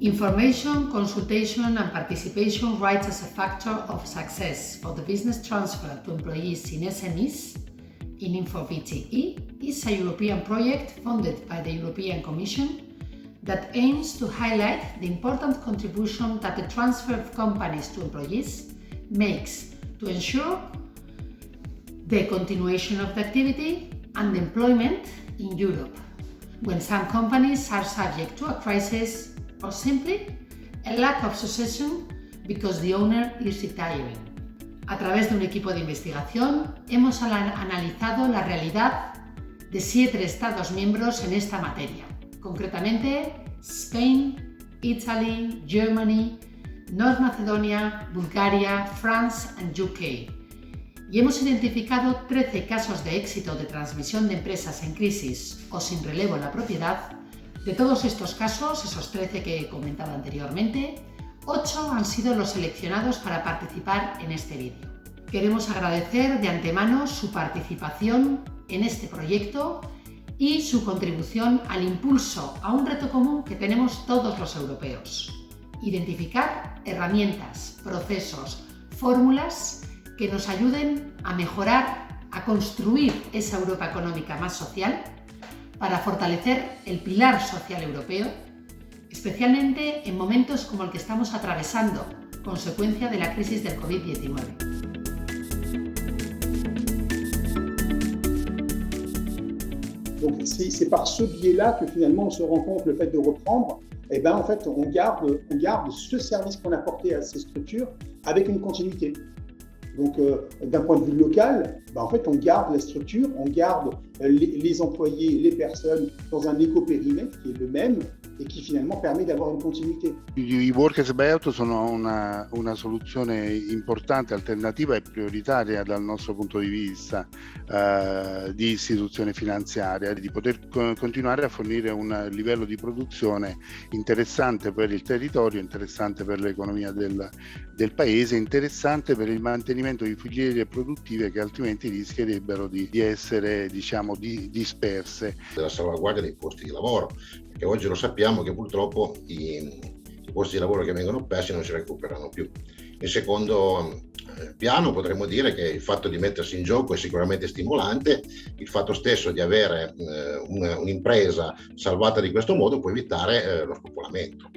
Information, consultation and participation rights as a factor of success for the business transfer to employees in SMEs in InfoVTE is a European project funded by the European Commission that aims to highlight the important contribution that the transfer of companies to employees makes to ensure the continuation of the activity and employment in Europe, when some companies are subject to a crisis or simply a lack of succession because the owner is retiring. A través de un equipo de investigación hemos analizado la realidad de 7 Estados miembros en esta materia, concretamente Spain, Italy, Germany, North Macedonia, Bulgaria, France and UK. Y hemos identificado 13 casos de éxito de transmisión de empresas en crisis o sin relevo en la propiedad. De todos estos casos, esos 13 que comentaba anteriormente, 8 han sido los seleccionados para participar en este vídeo. Queremos agradecer de antemano su participación en este proyecto y su contribución al impulso a un reto común que tenemos todos los europeos: identificar herramientas, procesos, fórmulas que nos ayuden a mejorar, a construir esa Europa económica más social, para fortalecer el pilar social europeo, especialmente en momentos como el que estamos atravesando, consecuencia de la crisis del COVID-19. Donc c'est par ce biais-là que finalement on se rend compte le fait de reprendre, et ben en fait on garde ce service qu'on a apporté à ces structures avec une continuité. Donc, d'un point de vue local, en fait, on garde la structure, on garde les employés, les personnes dans un éco-périmètre qui est le même e che finalement permet d'avoir une continuité. I workers buyout sono una soluzione importante, alternativa e prioritaria dal nostro punto di vista di istituzione finanziaria, di poter continuare a fornire un livello di produzione interessante per il territorio, interessante per l'economia del paese, interessante per il mantenimento di filiere produttive che altrimenti rischierebbero di essere, diciamo, disperse. Della salvaguardia dei posti di lavoro, perché oggi lo sappiamo che purtroppo i posti di lavoro che vengono persi non si recuperano più. In secondo piano potremmo dire che il fatto di mettersi in gioco è sicuramente stimolante, il fatto stesso di avere un'impresa salvata di questo modo può evitare lo spopolamento.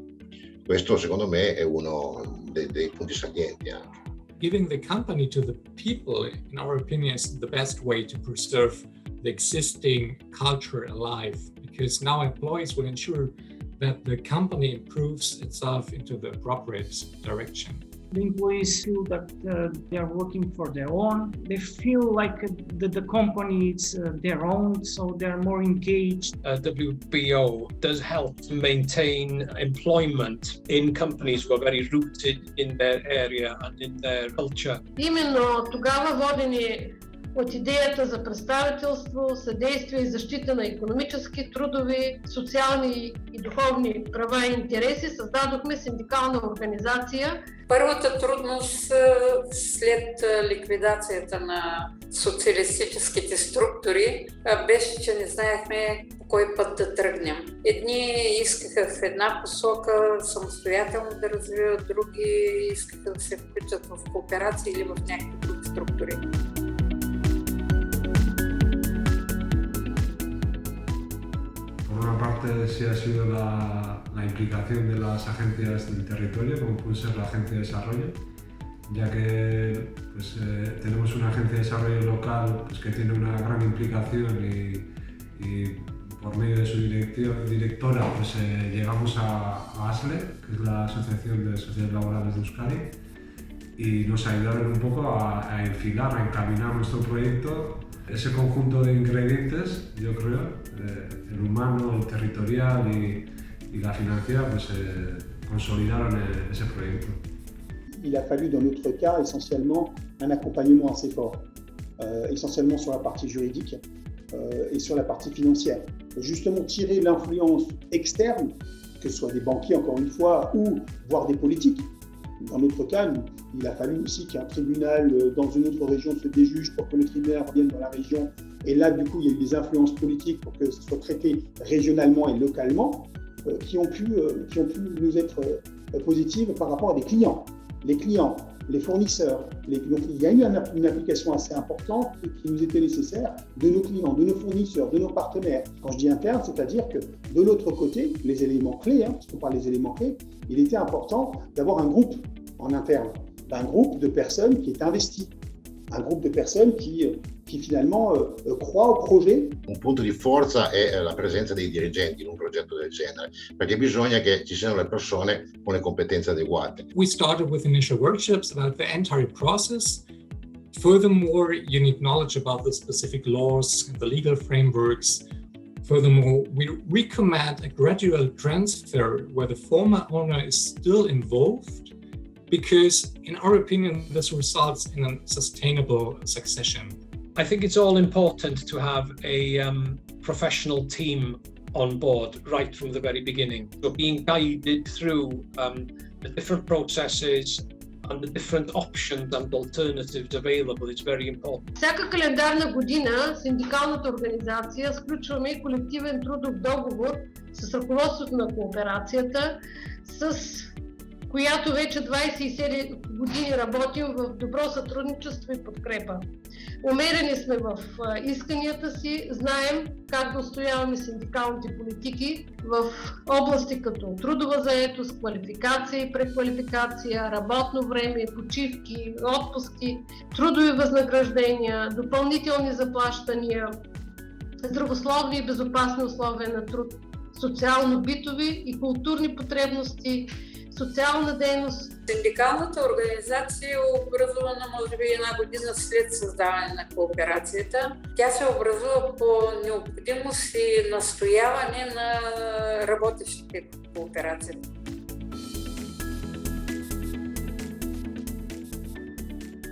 Questo secondo me è uno dei punti salienti anche. Giving the company to the people, in our opinion, is the best way to preserve the existing culture alive, because now employees will ensure that the company improves itself into the appropriate direction. The employees feel that they are working for their own. They feel like the company is their own, so they're more engaged. WBO does help to maintain employment in companies who are very rooted in their area and in their culture. Именно тогава водени от идеята за представителство, съдействие и защита на икономически, трудови, социални и духовни права и интереси, създадохме синдикална организация. Първата трудност след ликвидацията на социалистическите структури беше, че не знаехме по кой път да тръгнем. Едни искаха в една посока самостоятелно да развиват, други искаха да се включат в кооперации или в някакви други структури. Por una parte sí ha sido la implicación de las agencias del territorio, como puede ser la Agencia de Desarrollo, ya que pues, tenemos una agencia de desarrollo local pues, que tiene una gran implicación y por medio de su directora pues, llegamos a ASLE, que es la Asociación de Sociedades Laborales de Euskadi, y nos ayudaron un poco a enfilar, a encaminar nuestro proyecto. Ese conjunto de ingredientes, yo creo, el humano, el territorial y la financiera, pues consolidaron ese proyecto. Il a fallu dans notre cas essentiellement un accompagnement assez fort, essentiellement sur la partie juridique et sur la partie financière. Justement tirer l'influence externe, que ce soit des banquiers encore une fois, ou voire des politiques. Dans notre cas, il a fallu aussi qu'un tribunal dans une autre région se déjuge pour que le tribunal revienne dans la région. Et là, du coup, il y a eu des influences politiques pour que ce soit traité régionalement et localement. qui ont pu nous être positives par rapport à des clients. Les clients, les fournisseurs. Donc, il y a eu une application assez importante qui nous était nécessaire de nos clients, de nos fournisseurs, de nos partenaires. Quand je dis interne, c'est-à-dire que de l'autre côté, les éléments clés, parce qu'on parle des éléments clés, il était important d'avoir un groupe en interne, un groupe de personnes qui est investi, un groupe de personnes qui finalement croient au projet. Un punto di forza è la presenza dei dirigenti in un progetto del genere, perché bisogna che ci siano le persone con le competenze adeguate. We started with initial workshops about the entire process. Furthermore, you need knowledge about the specific laws and the legal frameworks. Furthermore, we recommend a gradual transfer where the former owner is still involved, because in our opinion, this results in a sustainable succession. I think it's all important to have a professional team on board right from the very beginning. So being guided through the different processes and the different options and alternatives available is very important. Всяка календарна година синдикалната организация сключваме колективен трудов договор с ръководството на кооперацията, с която вече 27 години работим в добро сътрудничество и подкрепа. Умерени сме в исканията си, знаем как да отстояваме синдикалните политики в области като трудова заетост, квалификация и преквалификация, работно време, почивки, отпуски, трудови възнаграждения, допълнителни заплащания, здравословни и безопасни условия на труд, социално-битови и културни потребности, социална дейност. Синдикалната организация е образувана може би една година след създаване на кооперацията. Тя се образува по необходимост и настояване на работещите в кооперацията.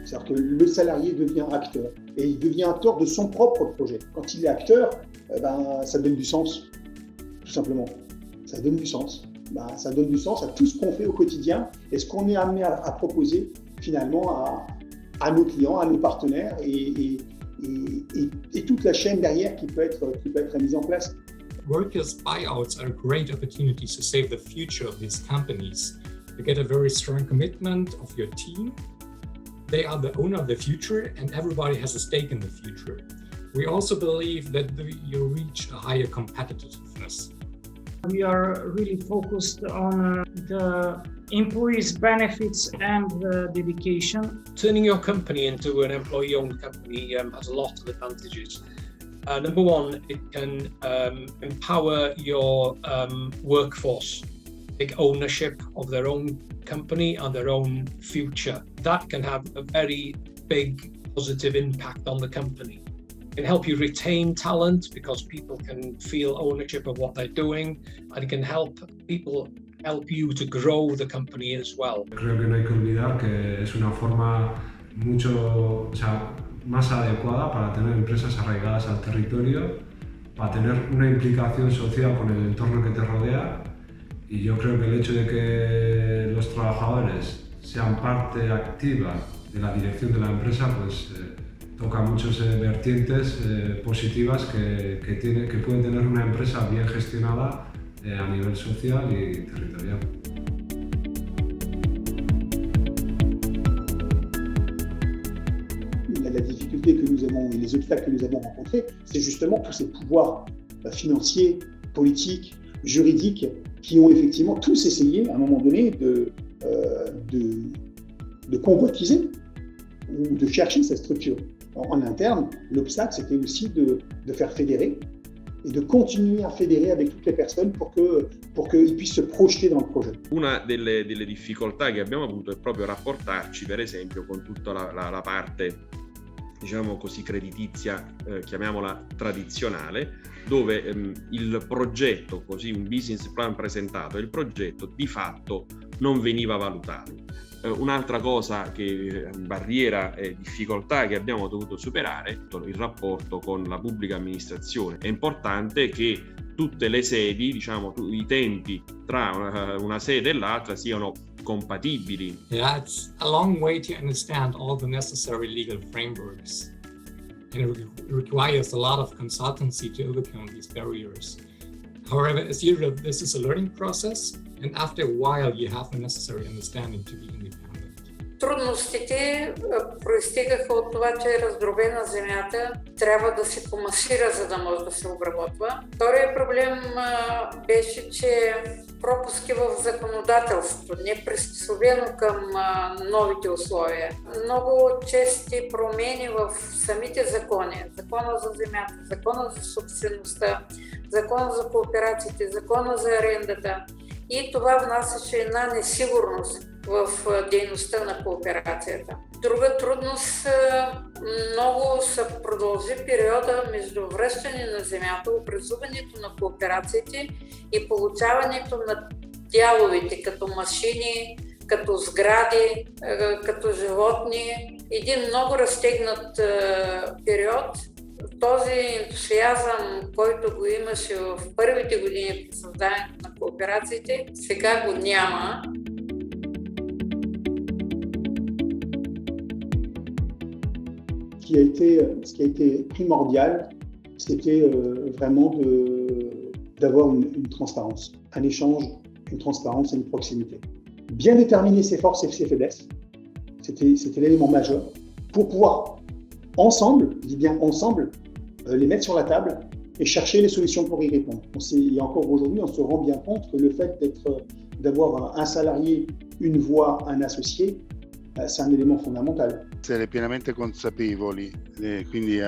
C'est-à-dire que le salarié devient acteur et il devient acteur de son propre projet. Quand il est acteur, ça donne du sens, tout simplement. Ça donne du sens. Ça donne du sens à tout ce qu'on fait au quotidien et ce qu'on est amené à proposer finalement à nos clients, à nos partenaires et toute la chaîne derrière qui peut être mise en place. Workers' buyouts are great opportunities to save the future of these companies. You get a very strong commitment of your team. They are the owner of the future and everybody has a stake in the future. We also believe that you reach a higher competitiveness. We are really focused on the employees' benefits and the dedication. Turning your company into an employee-owned company has a lot of advantages. Number one, it can empower your workforce, take ownership of their own company and their own future. That can have a very big positive impact on the company. It can help you retain talent because people can feel ownership of what they're doing, and it can help you to grow the company as well. Creo que no hay que olvidar que es una forma más adecuada para tener empresas arraigadas al territorio, para tener una implicación social con el entorno que te rodea, y yo creo que el hecho de que los trabajadores sean parte activa de la dirección de la empresa, pues toca muchas vertientes positivas que puede tener una empresa bien gestionada a nivel social y territorial. La difficulté que nous avons et les obstacles que nous avons rencontrés, c'est justement tous ces pouvoirs financiers, politiques, juridiques qui ont effectivement tous essayé à un moment donné de convoitiser ou de chercher cette structure. En interne, l'obstacle, c'était aussi de faire fédérer et de continuer à fédérer avec toutes les personnes pour qu'ils puissent se projeter dans le projet. Una delle difficoltà che abbiamo avuto è proprio rapportarci, per esempio, con tutta la parte, diciamo così, creditizia, chiamiamola tradizionale, dove il progetto, così un business plan presentato, il progetto di fatto non veniva valutato. Un'altra cosa barriera e difficoltà che abbiamo dovuto superare è il rapporto con la pubblica amministrazione. È importante che tutte le sedi, diciamo, i tempi tra una sede e l'altra siano compatibili. Yeah, it's a long way to understand all the necessary legal frameworks. And it requires a lot of consultancy to overcome these barriers. However, as usual, this is a learning process, and after a while, you have the necessary understanding to be independent. Трудностите проистигаха от това, че е раздробена земята, трябва да се помасира, за да може да се обработва. Вторият проблем беше, че пропуски в законодателството, неприспособено към новите условия. Много чести промени в самите закони. Закона за земята, закона за собствеността, закона за кооперациите, закона за арендата. И това внасяше една несигурност в дейността на кооперацията. Друга трудност много се продължи периода между връщане на земята, образуването на кооперациите и получаването на дяловете, като машини, като сгради, като животни. Един много разтегнат период. Този ентусиазъм, който го имаше в първите години при създаването на кооперациите, сега го няма. Ce qui a été primordial, c'était vraiment d'avoir une transparence, un échange, une transparence et une proximité. Bien déterminer ses forces et ses faiblesses, c'était l'élément majeur pour pouvoir ensemble, je dis bien ensemble, les mettre sur la table et chercher les solutions pour y répondre. Et encore aujourd'hui, on se rend bien compte que le fait d'avoir un salarié, une voix, un associé, c'est un élément fondamental. Essere pienamente consapevoli, quindi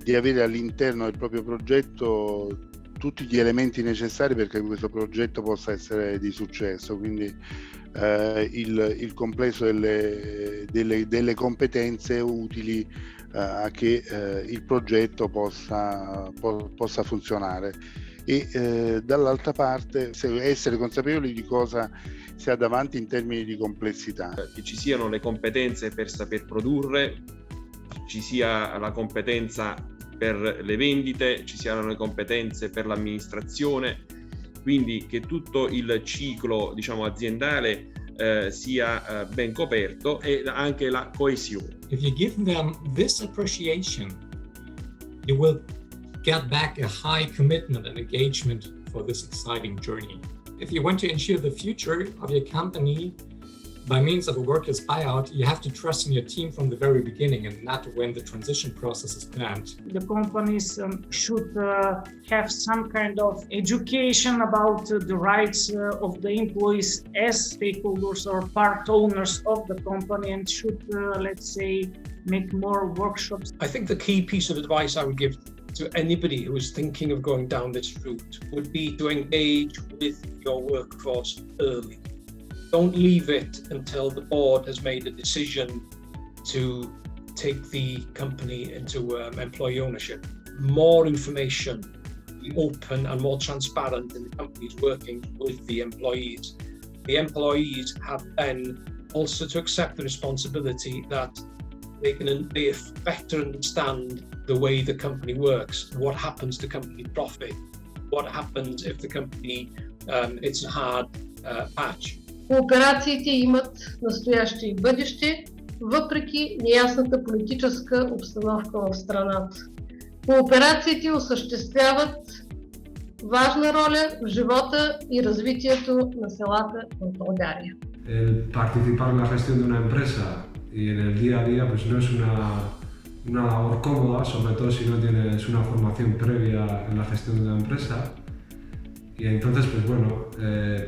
di avere all'interno del proprio progetto tutti gli elementi necessari perché questo progetto possa essere di successo, quindi il complesso delle competenze utili a che il progetto possa funzionare. E dall'altra parte essere consapevoli di cosa si ha davanti in termini di complessità. Che ci siano le competenze per saper produrre, ci sia la competenza per le vendite, ci siano le competenze per l'amministrazione, quindi che tutto il ciclo, diciamo, aziendale sia ben coperto, e anche la coesione. If you give them this appreciation, you will get back a high commitment and engagement for this exciting journey. If you want to ensure the future of your company by means of a workers' buyout, you have to trust in your team from the very beginning and not when the transition process is planned. The companies should have some kind of education about the rights of the employees as stakeholders or part owners of the company, and should, let's say, make more workshops. I think the key piece of advice I would give to anybody who is thinking of going down this route would be to engage with your workforce early. Don't leave it until the board has made a decision to take the company into employee ownership. More information, open and more transparent in the companies working with the employees. The employees have then also to accept the responsibility that they better understand the way the company works, what happens to company profit, what happens if the company it's a hard patch. Кооперациите имат настояще и бъдеще, въпреки неясната политическа обстановка в страната. Кооперациите осъществяват важна роля в живота и развитието на селата в България. El participar en la gestión de una empresa y en el día a día pues no es una labor cómoda, sobre todo si no tienes una formación previa en la gestión de una empresa. Y entonces, pues bueno,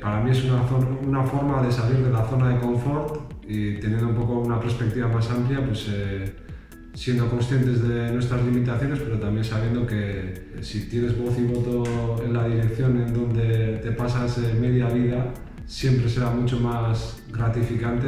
para mí es una forma de salir de la zona de confort y teniendo un poco una perspectiva más amplia, pues siendo conscientes de nuestras limitaciones, pero también sabiendo que si tienes voz y voto en la dirección en donde te pasas media vida, siempre será mucho más gratificante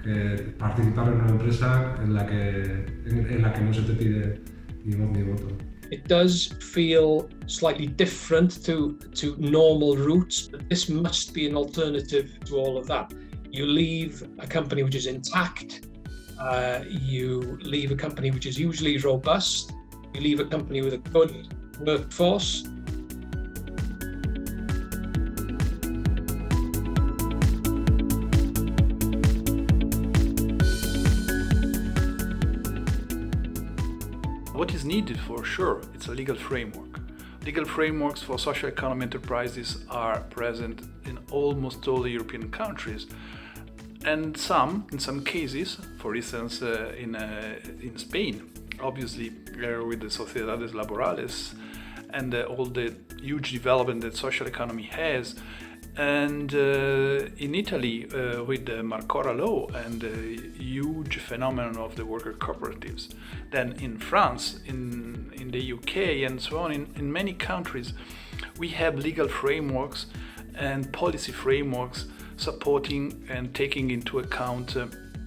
que participar en una empresa en la que no se te pide ni voz ni voto. It does feel slightly different to normal routes, but this must be an alternative to all of that. You leave a company which is intact, you leave a company which is usually robust, you leave a company with a good workforce. What is needed for sure, it's a legal framework. Legal frameworks for social economy enterprises are present in almost all the European countries, and in some cases, for instance in Spain, obviously with the Sociedades Laborales and all the huge development that social economy has, and in Italy with the Marcora law and the huge phenomenon of the worker cooperatives. Then in France, in the UK and so on, in many countries, we have legal frameworks and policy frameworks supporting and taking into account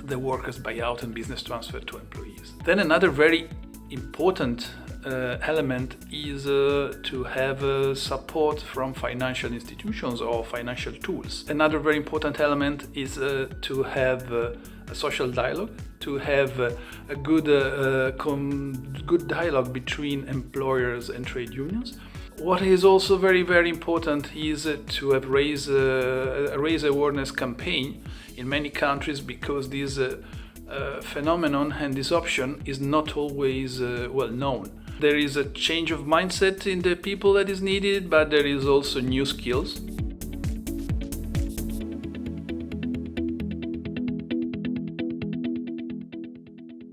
the workers' buyout and business transfer to employees. Then another very important element is to have support from financial institutions or financial tools. Another very important element is to have a social dialogue, to have a good dialogue between employers and trade unions. What is also very, very important is to have raise awareness campaign in many countries, because this phenomenon and this option is not always well known. There is a change of mindset in the people that is needed, but there is also new skills.